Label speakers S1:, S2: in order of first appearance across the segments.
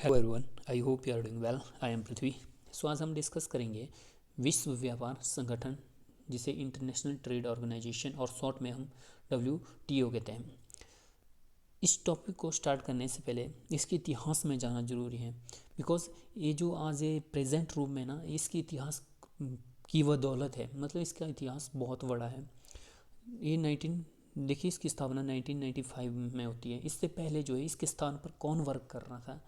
S1: Hello everyone, I hope you are doing well. I am Prithvi. So आज हम discuss करेंगे विश्व व्यापार संगठन, जिसे इंटरनेशनल ट्रेड ऑर्गेनाइजेशन और शॉर्ट में हम WTO कहते हैं। इस टॉपिक को स्टार्ट करने से पहले इसके इतिहास में जाना जरूरी है, बिकॉज ये जो आज ये प्रेजेंट रूप में ना, इसके इतिहास की बदौलत है। मतलब इसका इतिहास बहुत बड़ा है। ये 19 देखिए, इसकी स्थापना 1995 में होती है। इससे पहले जो है इसके स्थान पर कौन वर्क कर रहा था,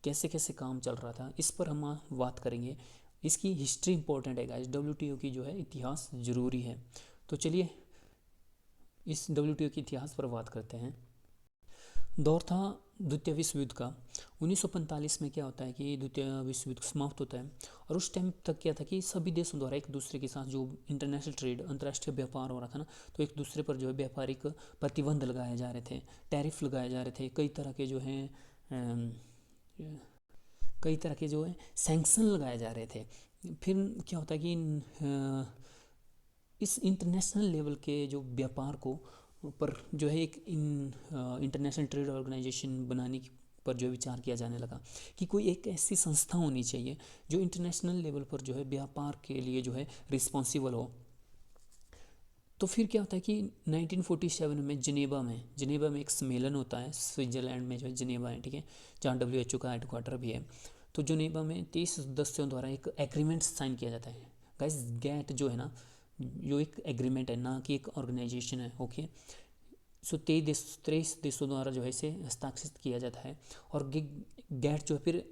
S1: कैसे कैसे काम चल रहा था, इस पर हम बात करेंगे। इसकी हिस्ट्री इंपॉर्टेंट है गाइस, WTO की जो है इतिहास ज़रूरी है। तो चलिए इस WTO के इतिहास पर बात करते हैं। दौर था द्वितीय विश्व युद्ध का। 1945 में क्या होता है कि द्वितीय विश्व युद्ध समाप्त होता है, और उस टाइम तक क्या था कि सभी देशों द्वारा एक दूसरे के साथ जो इंटरनेशनल ट्रेड, अंतर्राष्ट्रीय व्यापार हो रहा था ना, तो एक दूसरे पर जो है व्यापारिक प्रतिबंध लगाए जा रहे थे, टैरिफ लगाए जा रहे थे, कई तरह के जो हैं कई तरह के जो है सैंक्शन लगाए जा रहे थे। फिर क्या होता है कि इस इंटरनेशनल लेवल के जो व्यापार को पर जो है एक इंटरनेशनल ट्रेड ऑर्गेनाइजेशन बनाने पर जो विचार किया जाने लगा कि कोई एक ऐसी संस्था होनी चाहिए जो इंटरनेशनल लेवल पर जो है व्यापार के लिए जो है रिस्पॉन्सिबल हो। तो फिर क्या होता है कि 1947 में जिनेवा में एक सम्मेलन होता है, स्विट्जरलैंड में जो है जिनेवा है, ठीक है, जहाँ WHO का हेडक्वार्टर भी है। तो जिनेवा में 30 सदस्यों द्वारा एक एग्रीमेंट साइन किया जाता है। गाइस, गैट जो है ना, जो एक एग्रीमेंट है ना कि एक ऑर्गेनाइजेशन है, ओके। सो 23 देशों द्वारा जो है इसे हस्ताक्षरित किया जाता है। और गैट जो है फिर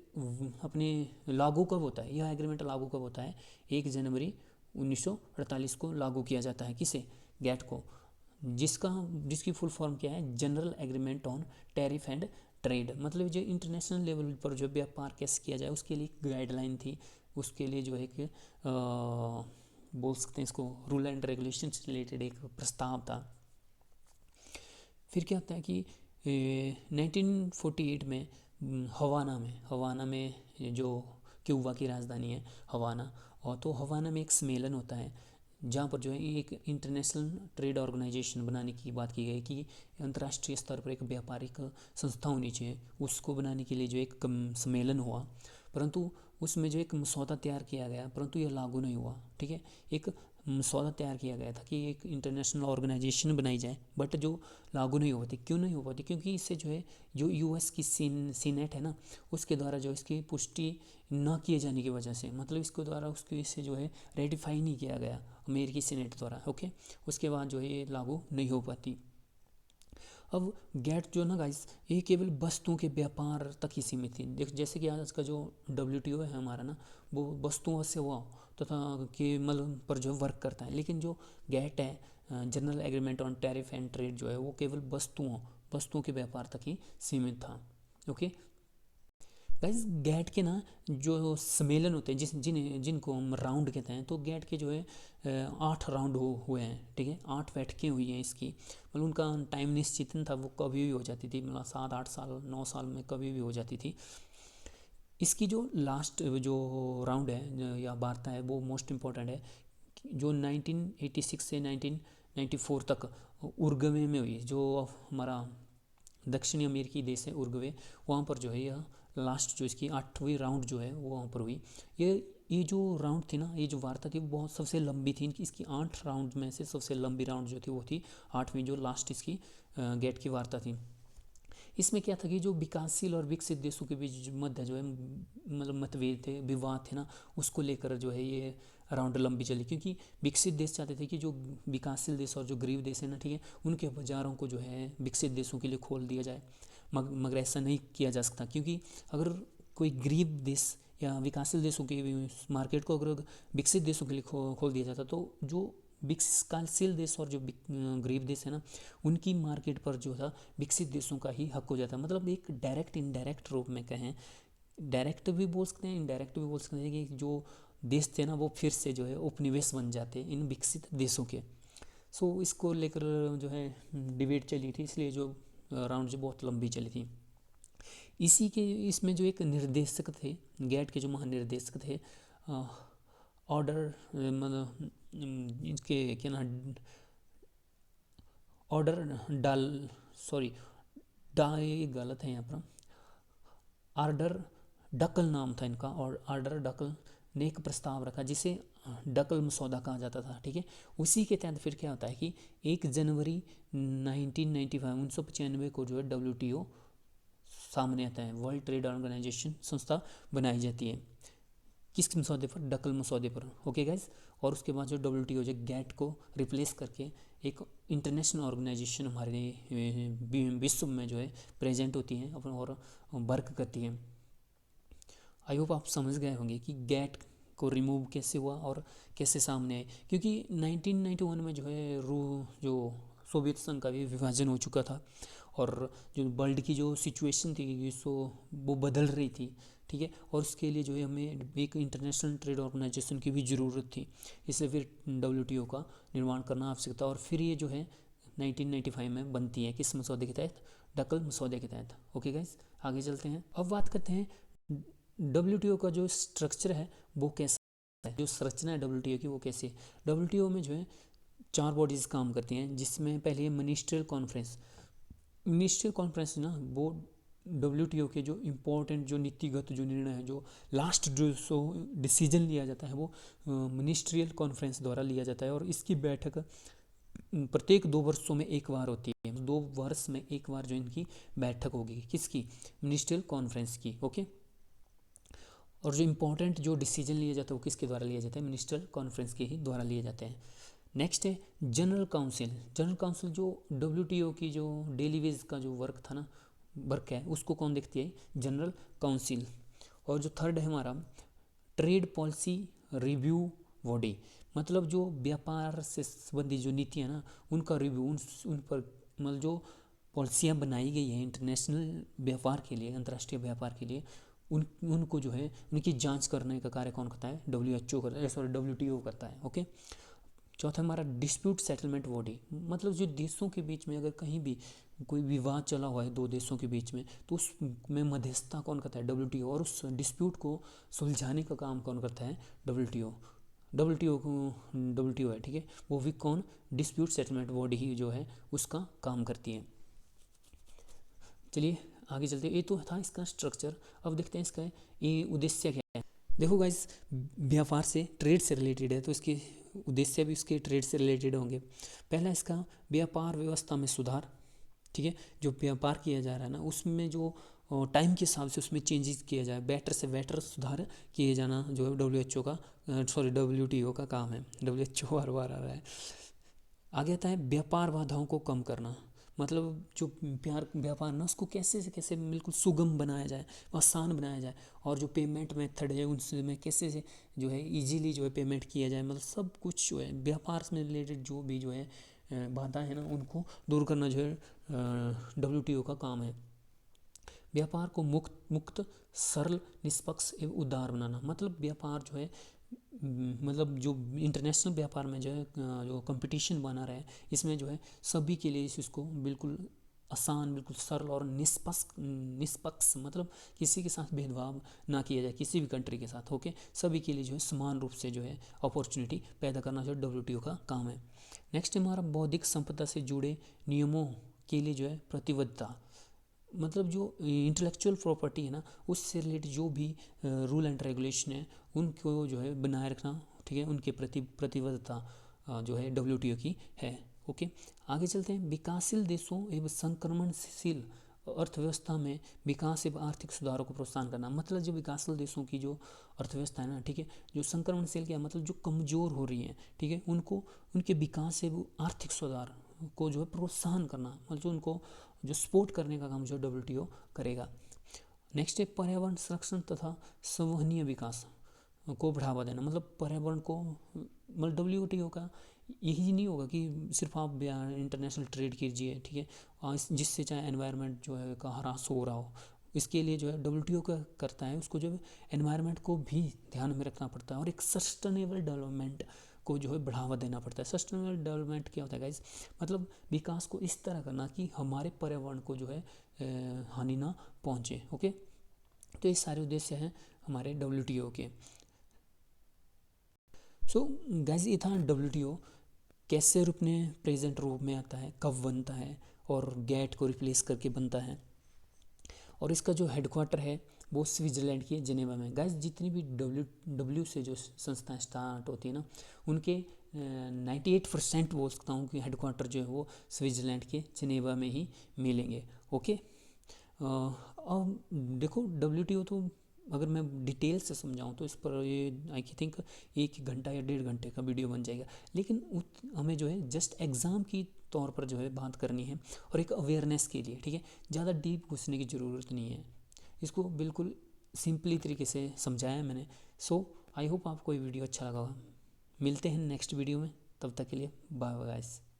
S1: अपने लागू कब होता है, यह एग्रीमेंट लागू कब होता है, 1 जनवरी 1948 को लागू किया जाता है। किसे? गैट को, जिसकी फुल फॉर्म क्या है, general agreement on tariff and trade. मतलब जो इंटरनेशनल लेवल पर जो व्यापार कैसे किया जाए उसके लिए गाइडलाइन थी, उसके लिए जो है कि बोल सकते हैं इसको रूल एंड रेगुलेशन से रिलेटेड एक प्रस्ताव था। फिर क्या होता है कि 1948 में हवाना में जो क्यूबा की राजधानी है हवाना, और तो हवाना में एक सम्मेलन होता है जहाँ पर जो है एक इंटरनेशनल ट्रेड ऑर्गेनाइजेशन बनाने की बात की गई कि अंतर्राष्ट्रीय स्तर पर एक व्यापारिक संस्था होनी चाहिए। उसको बनाने के लिए जो एक सम्मेलन हुआ, परंतु उसमें जो एक मसौदा तैयार किया गया, परंतु यह लागू नहीं हुआ, ठीक है। एक मसौदा तैयार किया गया था कि एक इंटरनेशनल ऑर्गेनाइजेशन बनाई जाए, बट जो लागू नहीं हो पाती। क्यों नहीं हो पाती? क्योंकि इससे जो है जो US की सीनेट है ना, उसके द्वारा जो इसकी पुष्टि ना किए जाने की वजह से, मतलब इसके द्वारा उसके इससे जो है रेटिफाई नहीं किया गया अमेरिकी सीनेट द्वारा, ओके। उसके बाद जो है ये लागू नहीं हो पाती। अब गैट जो ना गाइस, ये केवल वस्तुओं के व्यापार तक ही सीमित थी। देख, जैसे कि आज का जो WTO है हमारा ना, वो वस्तुओं से हुआ तथा के मतलब पर जो वर्क करता है, लेकिन जो गैट है, general agreement on tariff and trade, जो है वो केवल वस्तुओं के व्यापार तक ही सीमित था, ओके। गाइस, गैट के ना जो सम्मेलन होते हैं जिनको हम राउंड कहते हैं, तो गैट के जो है 8 राउंड हुए हैं, ठीक है, 8 बैठकें हुई हैं इसकी। मतलब उनका टाइम निश्चित नहीं था, वो कभी भी हो जाती थी, मतलब 7-8 साल 9 साल में कभी भी हो जाती थी। इसकी जो लास्ट जो राउंड है या वार्ता है वो मोस्ट इम्पॉर्टेंट है, जो 1986 से 1994 तक उर्गवे में हुई, जो हमारा दक्षिणी अमेरिकी देश है उर्गवे, वहाँ पर जो है यह लास्ट जो इसकी 8वीं राउंड जो है वो वहाँ पर हुई। ये जो राउंड थी ना, ये जो वार्ता थी वो बहुत सबसे लंबी थी। इसकी 8 राउंड में से सबसे लंबी राउंड जो थी वो थी 8वीं, जो लास्ट इसकी गेट की वार्ता थी। इसमें क्या था कि जो विकासशील और विकसित देशों के बीच मध्य जो है मतलब मतभेद थे, विवाद थे ना, उसको लेकर जो है ये राउंड लंबी चली। क्योंकि विकसित देश चाहते थे कि जो विकासशील देश और जो गरीब देश है ना, ठीक है, उनके बाज़ारों को जो है विकसित देशों के लिए खोल दिया जाए। मगर ऐसा नहीं किया जा सकता, क्योंकि अगर कोई गरीब देश या विकासशील देशों के मार्केट को अगर विकसित देशों के लिए खोल दिया जाता, तो जो विकासशील देश और जो गरीब देश है ना, उनकी मार्केट पर जो था विकसित देशों का ही हक हो जाता है। मतलब एक डायरेक्ट इनडायरेक्ट रूप में कहें, डायरेक्ट भी बोल सकते हैं, इनडायरेक्ट भी बोल सकते हैं कि जो देश थे ना वो फिर से जो है उपनिवेश बन जाते इन विकसित देशों के। सो इसको लेकर जो है डिबेट चली थी, इसलिए जो राउंड जो बहुत लंबी चली थी। इसी के इसमें जो एक निर्देशक थे, गैट के जो महानिर्देशक थे, ऑर्डर मतलब इनके क्या ना, ऑर्डर डाल सॉरी डा ये गलत है यहाँ पर, आर्डर डकल नाम था इनका, और ऑर्डर डकल ने एक प्रस्ताव रखा जिसे डकल मसौदा कहा जाता था, ठीक है। उसी के तहत फिर क्या होता है कि 1 जनवरी 1995 को जो है WTO सामने आता है, वर्ल्ड ट्रेड ऑर्गेनाइजेशन संस्था बनाई जाती है। किस मसौदे पर? डकल मसौदे पर, ओके गाइज। और उसके बाद जो WTO जो गैट को रिप्लेस करके एक इंटरनेशनल ऑर्गेनाइजेशन हमारे विश्व में जो है प्रेजेंट होती है और वर्क करती है। आई होप आप समझ गए होंगे कि गैट को रिमूव कैसे हुआ और कैसे सामने आए, क्योंकि 1991 में जो है जो सोवियत संघ का भी विभाजन हो चुका था और जो वर्ल्ड की जो सिचुएशन थी सो वो बदल रही थी, ठीक है। और उसके लिए जो है हमें एक इंटरनेशनल ट्रेड ऑर्गेनाइजेशन की भी ज़रूरत थी, इसलिए फिर WTO का निर्माण करना आवश्यक था। और फिर ये जो है 1995 में बनती है, किस मसौदे के तहत? डकल मसौदे के तहत, ओके गाइज। आगे चलते हैं, अब बात करते हैं WTO का जो स्ट्रक्चर है वो कैसा है, जो संरचना है WTO की वो कैसी है। WTO में जो है 4 बॉडीज़ काम करती हैं, जिसमें पहले है मिनिस्ट्रियल कॉन्फ्रेंस। मिनिस्ट्रियल कॉन्फ्रेंस ना वो WTO के जो इम्पोर्टेंट जो नीतिगत जो निर्णय है, जो लास्ट जो डिसीजन लिया जाता है वो मिनिस्ट्रियल कॉन्फ्रेंस द्वारा लिया जाता है। और इसकी बैठक प्रत्येक 2 वर्षों में एक बार होती है, 2 वर्ष में एक बार जो इनकी बैठक होगी, किसकी? मिनिस्ट्रियल कॉन्फ्रेंस की, ओके। और जो इम्पोर्टेंट जो डिसीजन लिया जाता है वो किसके द्वारा लिया जाता है? मिनिस्ट्रियल कॉन्फ्रेंस के ही द्वारा लिए जाते हैं। नेक्स्ट है जनरल काउंसिल। जनरल काउंसिल जो WTO की जो डेली वेज का जो वर्क था ना, वर्क है, उसको कौन देखती है? General council. और जो थर्ड है हमारा ट्रेड पॉलिसी रिव्यू बॉडी, मतलब जो व्यापार से संबंधित जो नीतियाँ ना उनका रिव्यू, उन पर मतलब जो पॉलिसियाँ बनाई गई हैं इंटरनेशनल व्यापार के लिए, अंतर्राष्ट्रीय व्यापार के लिए, उनको जो है उनकी जांच करने का कार्य कौन करता है? WTO करता है, ओके। चौथा हमारा डिस्प्यूट सेटलमेंट बॉडी, मतलब जो देशों के बीच में अगर कहीं भी कोई विवाद चला हुआ है 2 देशों के बीच में, तो उसमें मध्यस्थता कौन करता है? WTO। और उस डिस्प्यूट को सुलझाने का काम कौन करता है? WTO। WTO है, ठीक है। वो भी कौन? डिस्प्यूट सेटलमेंट बॉडी ही जो है उसका काम करती है। चलिए आगे चलते हैं, ये तो था इसका स्ट्रक्चर। अब देखते हैं इसका ये उद्देश्य क्या है। देखो गाइस, व्यापार से, ट्रेड से रिलेटेड है तो इसके उद्देश्य भी इसके ट्रेड से रिलेटेड होंगे। पहला इसका व्यापार व्यवस्था में सुधार, ठीक है। जो व्यापार किया जा रहा है ना उसमें जो टाइम के हिसाब से उसमें चेंजेस किया जाए, बेटर से बेटर सुधार किए जाना जो WTO का काम है। WHO बार बार आ रहा है। आगे आता है व्यापार बाधाओं को कम करना, मतलब जो व्यापार ना उसको कैसे से कैसे बिल्कुल सुगम बनाया जाए, आसान बनाया जाए। और जो पेमेंट मेथड है उनमें कैसे से जो है इजीली जो है पेमेंट किया जाए, मतलब सब कुछ जो है व्यापार से रिलेटेड जो भी जो है बाधा है ना उनको दूर करना जो है WTO का काम है। व्यापार को मुक्त सरल निष्पक्ष एवं उदार बनाना, मतलब व्यापार जो है मतलब जो इंटरनेशनल व्यापार में जो है जो कंपटीशन बना रहा है इसमें जो है सभी के लिए इसको बिल्कुल आसान, बिल्कुल सरल और निष्पक्ष मतलब किसी के साथ भेदभाव ना किया जाए, किसी भी कंट्री के साथ, ओके। सभी के लिए जो है समान रूप से जो है अपॉर्चुनिटी पैदा करना जो WTO का काम है। नेक्स्ट हमारा बौद्धिक संपदा से जुड़े नियमों के लिए जो है प्रतिबद्धता, मतलब जो इंटेलेक्चुअल प्रॉपर्टी है ना उससे रिलेटेड जो भी रूल एंड रेगुलेशन है उनको जो है बनाए रखना, ठीक है। उनके प्रति प्रतिबद्धता जो है WTO की है, ओके। आगे चलते हैं, विकासशील देशों एवं संक्रमणशील अर्थव्यवस्था में विकास एवं आर्थिक सुधारों को प्रोत्साहन करना, मतलब जो विकासशील देशों की जो अर्थव्यवस्था है ना, ठीक है, जो संक्रमणशील क्या मतलब जो कमज़ोर हो रही है, ठीक है, उनको उनके विकास एवं आर्थिक सुधार को जो है प्रोत्साहन करना, मतलब जो उनको जो सपोर्ट करने का काम जो WTO करेगा। नेक्स्ट है पर्यावरण संरक्षण तथा संवहनीय विकास को बढ़ावा देना, मतलब पर्यावरण को, मतलब WTO का यही नहीं होगा कि सिर्फ आप इंटरनेशनल ट्रेड कीजिए, ठीक है, जिससे चाहे एनवायरनमेंट जो है का ह्रास हो रहा हो, इसके लिए जो है WTO का करता है उसको जो है एनवायरनमेंट को भी ध्यान में रखना पड़ता है और एक सस्टेनेबल डेवलपमेंट को जो है बढ़ावा देना पड़ता है। सस्टेनेबल डेवलपमेंट क्या होता है गाइस, मतलब विकास को इस तरह करना कि हमारे पर्यावरण को जो है हानि ना पहुँचे, ओके। तो ये सारे उद्देश्य हैं हमारे WTO के। सो गाइस ये था WTO कैसे अपने प्रेजेंट रूप में आता है, कब बनता है और गैट को रिप्लेस करके बनता है। और इसका जो हेडक्वार्टर है वो स्विट्ज़रलैंड की जिनेवा में। गाइस जितनी भी डब्ल्यू से जो संस्थाएं स्टार्ट होती है ना, उनके 98% बोल सकता हूँ कि हेडक्वार्टर जो है वो स्विट्ज़रलैंड के जिनेवा में ही मिलेंगे। ओके, अब देखो WTO तो अगर मैं डिटेल से समझाऊँ तो इस पर ये आई थिंक 1 घंटा या 1.5 घंटे का वीडियो बन जाएगा, लेकिन हमें जो है जस्ट एग्ज़ाम की तौर पर जो है बात करनी है और एक अवेयरनेस के लिए, ठीक है। ज़्यादा डीप घुसने की ज़रूरत नहीं है, इसको बिल्कुल सिंपली तरीके से समझाया है मैंने। सो आई होप आपको ये वीडियो अच्छा लगा होगा। मिलते हैं नेक्स्ट वीडियो में, तब तक के लिए बाय बाय गाइस।